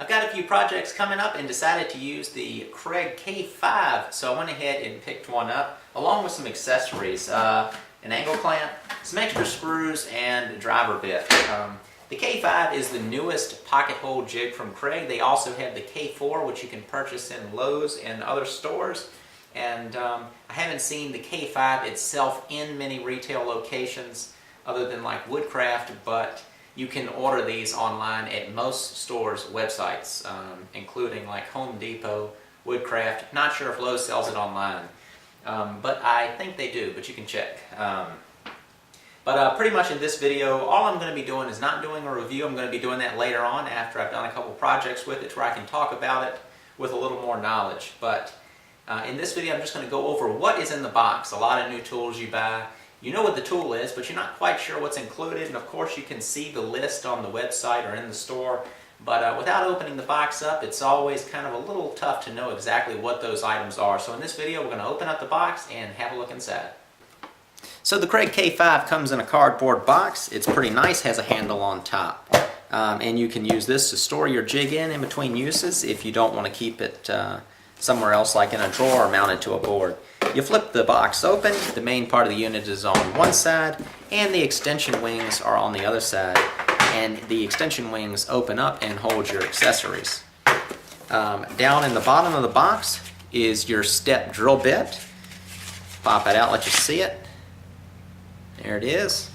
I've got a few projects coming up and decided to use the Kreg K5, so I went ahead and picked one up along with some accessories, an angle clamp, some extra screws, and a driver bit. The K5 is the newest pocket hole jig from Kreg. They also have the K4, which you can purchase in Lowe's and other stores. And I haven't seen the K5 itself in many retail locations other than like Woodcraft, but you can order these online at most stores' websites, including like Home Depot, Woodcraft. Not sure if Lowe's sells it online, but I think they do, but you can check. Pretty much in this video, all I'm going to be doing is not doing a review. I'm going to be doing that later on after I've done a couple projects with it where I can talk about it with a little more knowledge. But in this video, I'm just going to go over what is in the box. A lot of new tools you buy. You know what the tool is, but you're not quite sure what's included. And of course, you can see the list on the website or in the store. But without opening the box up, it's always kind of a little tough to know exactly what those items are. So in this video, we're going to open up the box and have a look inside. So the Kreg K5 comes in a cardboard box. It's pretty nice, has a handle on top. And you can use this to store your jig in between uses if you don't want to keep it somewhere else like in a drawer or mounted to a board. You flip the box open, the main part of the unit is on one side and the extension wings are on the other side, and the extension wings open up and hold your accessories. Down in the bottom of the box is your step drill bit. Pop it out, let you see it. There it is.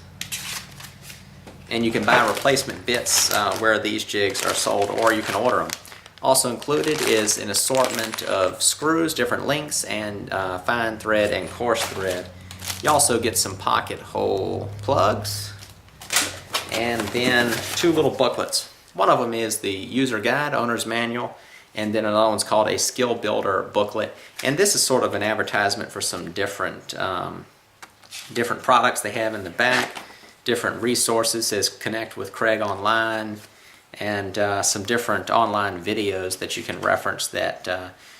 And you can buy replacement bits where these jigs are sold, or you can order them. Also included is an assortment of screws, different lengths, and fine thread and coarse thread. You also get some pocket hole plugs, and then two little booklets. One of them is the user guide, owner's manual, and then another one's called a skill builder booklet. And this is sort of an advertisement for some different products they have in the back, different resources. It says connect with Kreg online, and some different online videos that you can reference that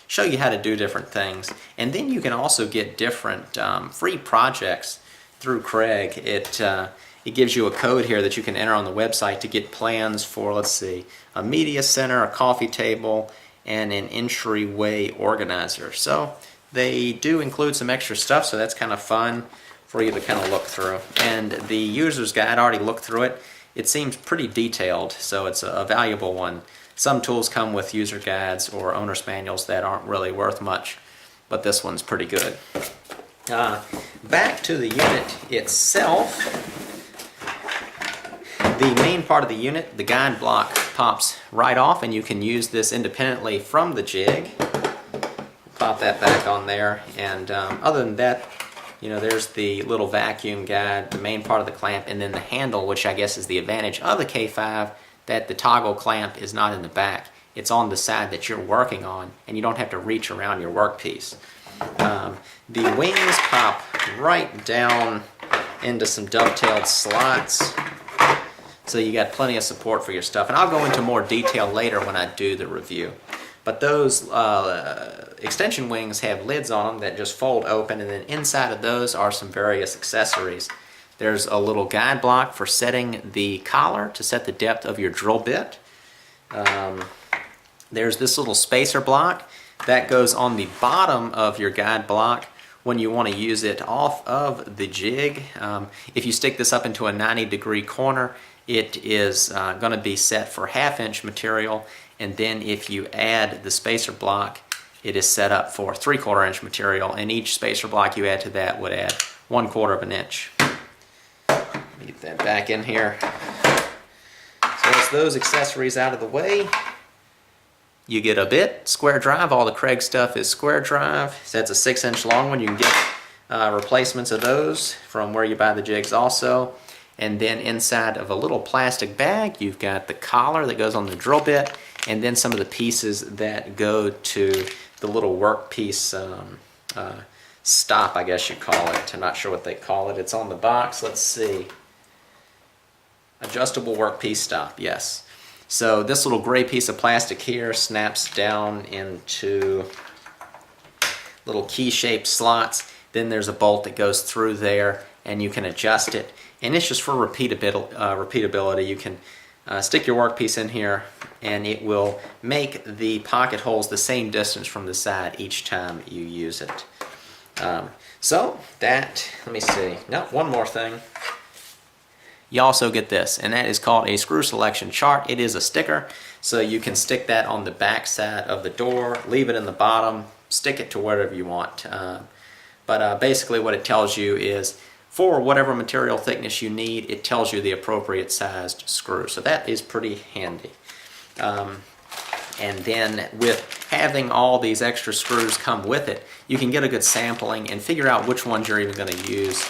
show you how to do different things. And then you can also get different free projects through Kreg. It gives you a code here that you can enter on the website to get plans for, let's see, a media center, a coffee table, and an entryway organizer. So they do include some extra stuff, so that's kind of fun for you to kind of look through. And the user's guide, I already looked through it. It seems pretty detailed, so it's a valuable one. Some tools come with user guides or owner's manuals that aren't really worth much, but this one's pretty good. Back to the unit itself. The main part of the unit, the guide block, pops right off, and you can use this independently from the jig. Pop that back on there, and other than that, you know, there's the little vacuum guide, the main part of the clamp, and then the handle, which I guess is the advantage of the K5, that the toggle clamp is not in the back. It's on the side that you're working on, and you don't have to reach around your workpiece. The wings pop right down into some dovetailed slots, so you got plenty of support for your stuff. And I'll go into more detail later when I do the review. But those extension wings have lids on them that just fold open, and then inside of those are some various accessories. There's a little guide block for setting the collar to set the depth of your drill bit. There's this little spacer block that goes on the bottom of your guide block when you want to use it off of the jig. If you stick this up into a 90-degree corner, it is going to be set for 1/2-inch material. And then if you add the spacer block, it is set up for 3/4-inch material, and each spacer block you add to that would add 1/4 of an inch. Let me get that back in here. So as those accessories out of the way, you get a bit, square drive. All the Kreg stuff is square drive. So that's a 6-inch long one. You can get replacements of those from where you buy the jigs also. And then inside of a little plastic bag, you've got the collar that goes on the drill bit, and then some of the pieces that go to the little workpiece stop, I guess you call it. I'm not sure what they call it. It's on the box. Let's see. Adjustable workpiece stop, yes. So this little gray piece of plastic here snaps down into little key-shaped slots. Then there's a bolt that goes through there, and you can adjust it. And it's just for repeatability. You can stick your workpiece in here, and it will make the pocket holes the same distance from the side each time you use it. So that, let me see, no, one more thing. You also get this, and that is called a screw selection chart. It is a sticker, so you can stick that on the back side of the door, leave it in the bottom, stick it to wherever you want. But basically what it tells you is, for whatever material thickness you need, it tells you the appropriate sized screw. So that is pretty handy. And then with having all these extra screws come with it, you can get a good sampling and figure out which ones you're even going to use.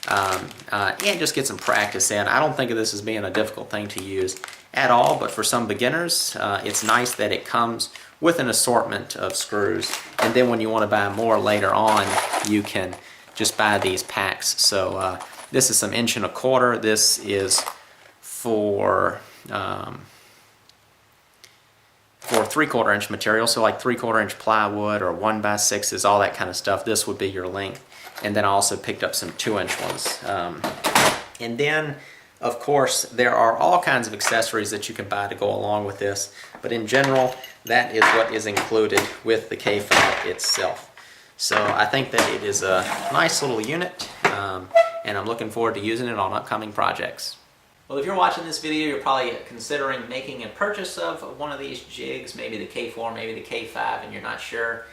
And just get some practice in. I don't think of this as being a difficult thing to use at all, but for some beginners, it's nice that it comes with an assortment of screws. And then when you want to buy more later on, you can just buy these packs. So this is some 1 1/4 inch. This is for 3/4 inch material, so like 3/4 inch plywood or 1x6s, all that kind of stuff. This would be your length. And then I also picked up some 2-inch ones. And then, of course, there are all kinds of accessories that you can buy to go along with this. But in general, that is what is included with the K5 itself. So I think that it is a nice little unit, and I'm looking forward to using it on upcoming projects. Well, if you're watching this video, you're probably considering making a purchase of one of these jigs, maybe the K4, maybe the K5, and you're not sure.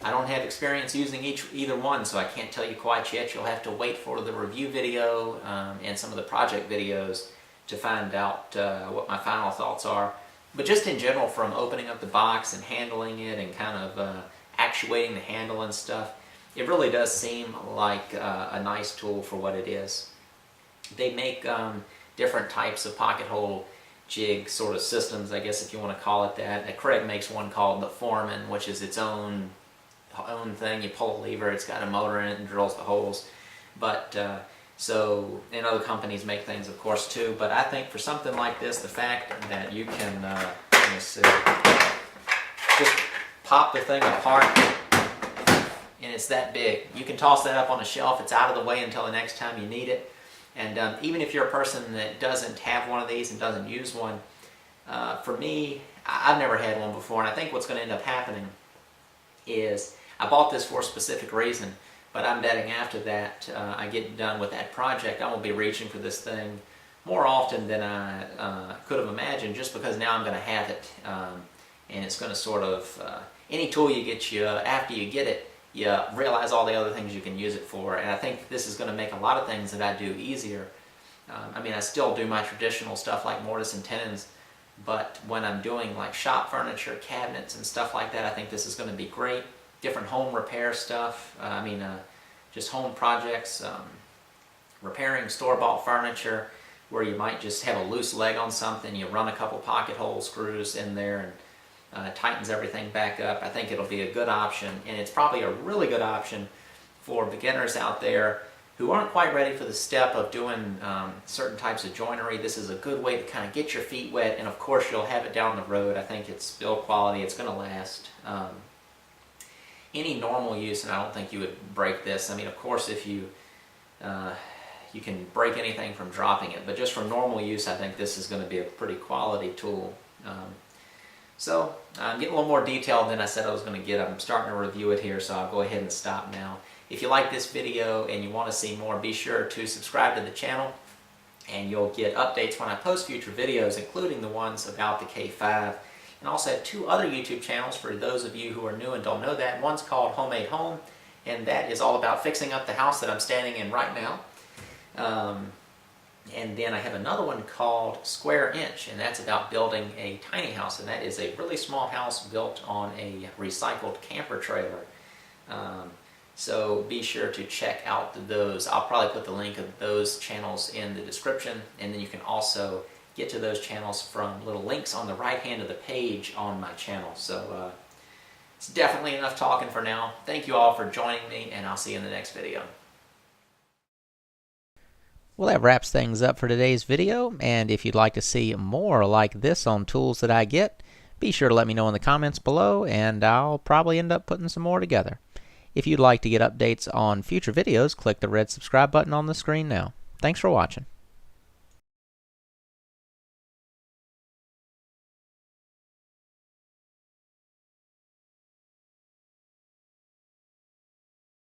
I don't have experience using either one, so I can't tell you quite yet. You'll have to wait for the review video and some of the project videos to find out what my final thoughts are. But just in general, from opening up the box and handling it and kind of actuating the handle and stuff, it really does seem like a nice tool for what it is. They make different types of pocket hole jig sort of systems, I guess if you want to call it that. Kreg makes one called the Foreman, which is its own thing. You pull a lever, it's got a motor in it and drills the holes. But so, and other companies make things, of course, too. But I think for something like this, the fact that you can, let me see, just pop the thing apart, and it's that big. You can toss that up on a shelf. It's out of the way until the next time you need it. And even if you're a person that doesn't have one of these and doesn't use one, for me, I've never had one before, and I think what's going to end up happening is I bought this for a specific reason, but I'm betting after that I get done with that project, I will be reaching for this thing more often than I could have imagined, just because now I'm going to have it, and it's going to sort of, any tool you get, after you get it, you realize all the other things you can use it for, and I think this is going to make a lot of things that I do easier. I mean, I still do my traditional stuff like mortise and tenons, but when I'm doing like shop furniture, cabinets, and stuff like that, I think this is going to be great. Different home repair stuff, just home projects, repairing store-bought furniture, where you might just have a loose leg on something, you run a couple pocket hole screws in there, and tightens everything back up. I think it'll be a good option, and it's probably a really good option for beginners out there who aren't quite ready for the step of doing certain types of joinery. This is a good way to kind of get your feet wet, and of course you'll have it down the road. I think it's build quality, it's going to last. Any normal use, and I don't think you would break this. I mean, of course, if you can break anything from dropping it, but just for normal use, I think this is going to be a pretty quality tool. So I'm getting a little more detailed than I said I was going to get. I'm starting to review it here, so I'll go ahead and stop now. If you like this video and you want to see more, be sure to subscribe to the channel, and you'll get updates when I post future videos, including the ones about the K5. And I also have 2 other YouTube channels for those of you who are new and don't know that. One's called Homemade Home, and that is all about fixing up the house that I'm standing in right now. And then I have another one called Square Inch, and that's about building a tiny house, and that is a really small house built on a recycled camper trailer. So be sure to check out those. I'll probably put the link of those channels in the description, and then you can also get to those channels from little links on the right hand of the page on my channel. So it's definitely enough talking for now. Thank you all for joining me, and I'll see you in the next video. Well, that wraps things up for today's video, and if you'd like to see more like this on tools that I get, be sure to let me know in the comments below, and I'll probably end up putting some more together. If you'd like to get updates on future videos, click the red subscribe button on the screen now. Thanks for watching.